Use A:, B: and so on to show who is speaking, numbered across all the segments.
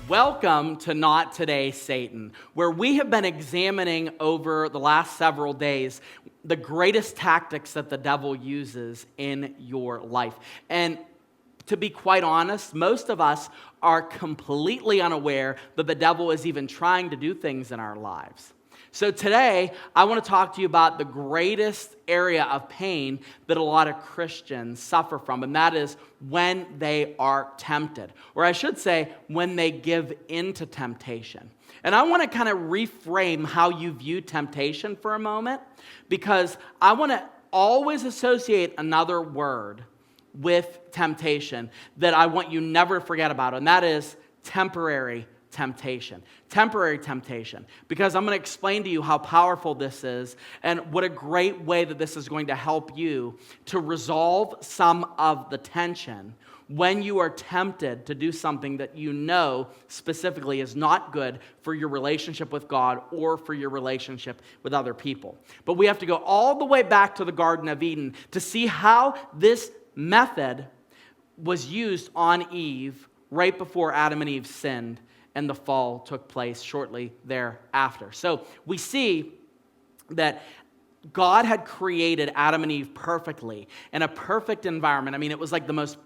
A: Welcome to Not Today, Satan, where we have been examining over the last several days the greatest tactics that the devil uses in your life. And to be quite honest, most of us are completely unaware that the devil is even trying to do things in our lives. So today, I want to talk to you about the greatest area of pain that a lot of Christians suffer from, and that is when they are tempted, or I should say, when they give into temptation. And I want to kind of reframe how you view temptation for a moment, because I want to always associate another word with temptation that I want you never to forget about, and that is temporary temptation. Temporary temptation. Because I'm going to explain to you how powerful this is and what a great way that this is going to help you to resolve some of the tension when you are tempted to do something that you know specifically is not good for your relationship with God or for your relationship with other people. But we have to go all the way back to the Garden of Eden to see how this method was used on Eve right before Adam and Eve sinned and the fall took place shortly thereafter. So we see that God had created Adam and Eve perfectly in a perfect environment. I mean, it was like the most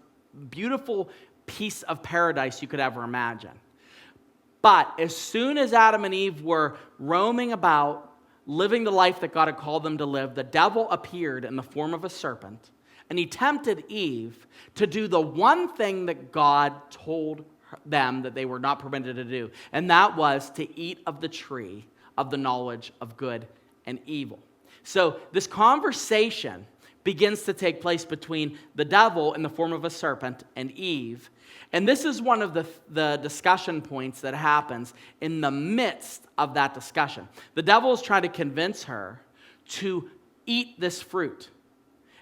A: beautiful piece of paradise you could ever imagine. But as soon as Adam and Eve were roaming about, living the life that God had called them to live, the devil appeared in the form of a serpent, and he tempted Eve to do the one thing that God told them that they were not permitted to do, and that was to eat of the tree of the knowledge of good and evil. So this conversation begins to take place between the devil in the form of a serpent and Eve, and this is one of the discussion points that happens in the midst of that discussion. The devil is trying to convince her to eat this fruit,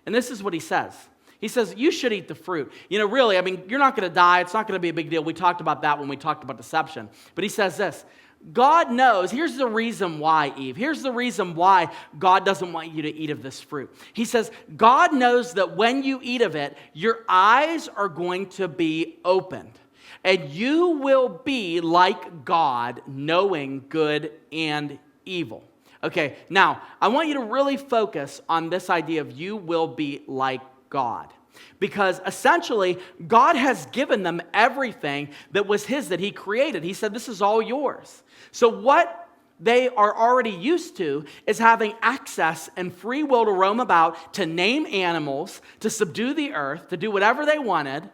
A: and this is what he says. He says, you should eat the fruit. You know, really, I mean, you're not going to die. It's not going to be a big deal. We talked about that when we talked about deception. But he says this, God knows, here's the reason why, Eve. Here's the reason why God doesn't want you to eat of this fruit. He says, God knows that when you eat of it, your eyes are going to be opened. And you will be like God, knowing good and evil. Okay, now, I want you to really focus on this idea of you will be like God. Because essentially, God has given them everything that was His, that He created. He said, this is all yours. So what they are already used to is having access and free will to roam about, to name animals, to subdue the earth, to do whatever they wanted.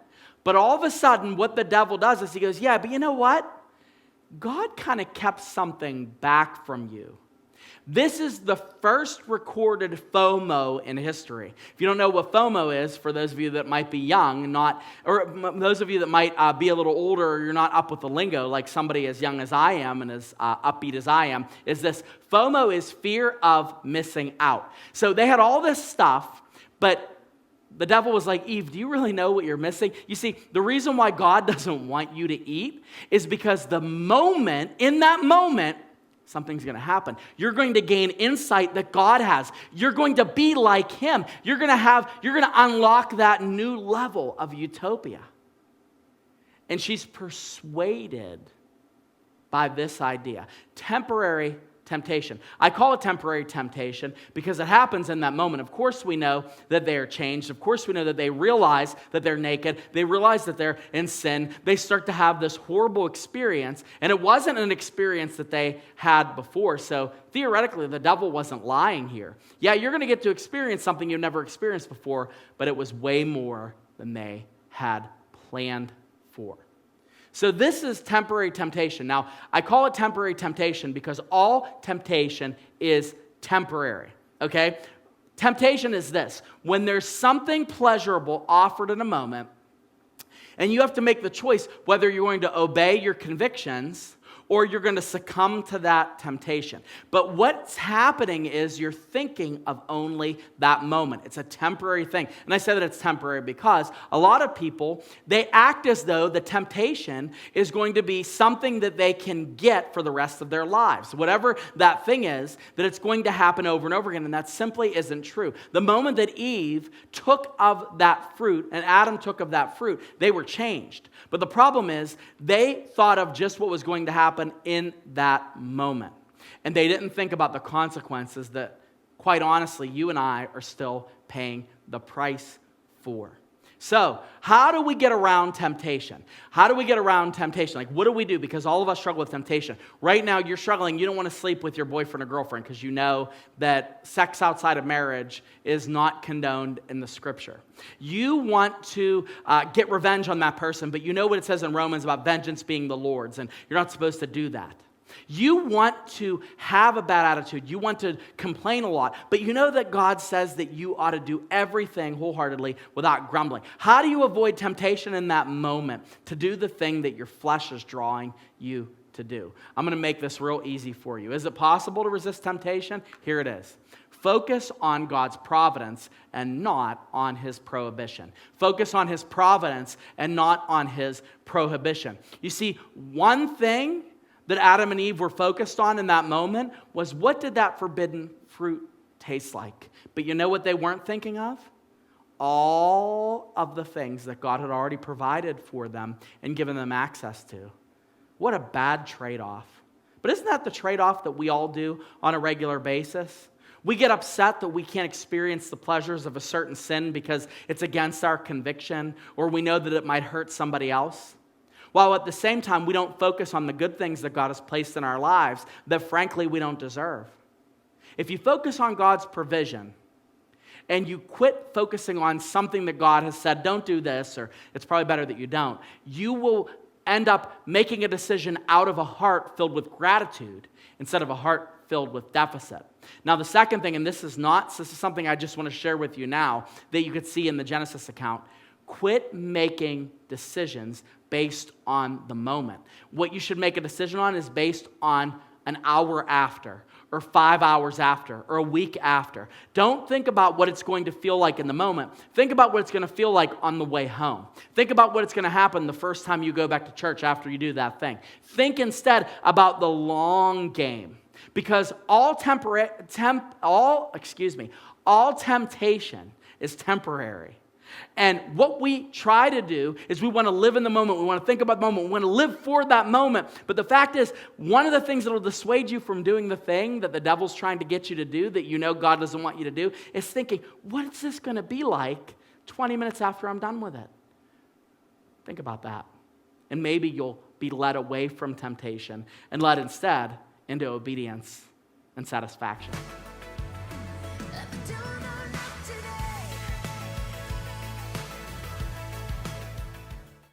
A: But all of a sudden, what the devil does is he goes, yeah, but you know what? God kind of kept something back from you. This is the first recorded FOMO in history. If you don't know what FOMO is, for those of you that might be young, or those of you that might be a little older, or you're not up with the lingo, like somebody as young as I am and as upbeat as I am, is this: FOMO is fear of missing out. So they had all this stuff, but the devil was like, Eve, do you really know what you're missing? You see, the reason why God doesn't want you to eat is because in that moment, something's going to happen. You're going to gain insight that God has. You're going to be like Him. You're going to unlock that new level of utopia. And she's persuaded by this idea. Temporary temptation. I call it temporary temptation because it happens in that moment. Of course we know that they are changed. Of course we know that they realize that they're naked. They realize that they're in sin. They start to have this horrible experience, and it wasn't an experience that they had before. So theoretically, the devil wasn't lying here. Yeah, you're going to get to experience something you've never experienced before, but it was way more than they had planned for. So this is temporary temptation. Now, I call it temporary temptation because all temptation is temporary, okay? Temptation is this: when there's something pleasurable offered in a moment, and you have to make the choice whether you're going to obey your convictions or you're going to succumb to that temptation. But what's happening is you're thinking of only that moment. It's a temporary thing. And I say that it's temporary because a lot of people, they act as though the temptation is going to be something that they can get for the rest of their lives. Whatever that thing is, that it's going to happen over and over again, and that simply isn't true. The moment that Eve took of that fruit and Adam took of that fruit, they were changed. But the problem is they thought of just what was going to happen in that moment. And they didn't think about the consequences that, quite honestly, you and I are still paying the price for. So, how do we get around temptation? How do we get around temptation? Like, what do we do? Because all of us struggle with temptation. Right now, you're struggling. You don't want to sleep with your boyfriend or girlfriend because you know that sex outside of marriage is not condoned in the Scripture. You want to get revenge on that person, but you know what it says in Romans about vengeance being the Lord's, and you're not supposed to do that. You want to have a bad attitude. You want to complain a lot. But you know that God says that you ought to do everything wholeheartedly without grumbling. How do you avoid temptation in that moment to do the thing that your flesh is drawing you to do? I'm going to make this real easy for you. Is it possible to resist temptation? Here it is. Focus on God's providence and not on His prohibition. Focus on His providence and not on His prohibition. You see, one thing that Adam and Eve were focused on in that moment was, what did that forbidden fruit taste like? But you know what they weren't thinking of? All of the things that God had already provided for them and given them access to. What a bad trade-off. But isn't that the trade-off that we all do on a regular basis? We get upset that we can't experience the pleasures of a certain sin because it's against our conviction, or we know that it might hurt somebody else. While at the same time, we don't focus on the good things that God has placed in our lives that, frankly, we don't deserve. If you focus on God's provision and you quit focusing on something that God has said, don't do this, or it's probably better that you don't, you will end up making a decision out of a heart filled with gratitude instead of a heart filled with deficit. Now, the second thing, and this is something I just want to share with you now that you could see in the Genesis account. Quit making decisions based on the moment. What you should make a decision on is based on an hour after, or 5 hours after, or a week after. Don't think about what it's going to feel like in the moment. Think about what it's going to feel like on the way home. Think about what it's going to happen the first time you go back to church after you do that thing. Think instead about the long game. Because all temptation is temporary. And what we try to do is we want to live in the moment. We want to think about the moment. We want to live for that moment. But the fact is, one of the things that will dissuade you from doing the thing that the devil's trying to get you to do, that you know God doesn't want you to do, is thinking, what's this going to be like 20 minutes after I'm done with it? Think about that. And maybe you'll be led away from temptation and led instead into obedience and satisfaction.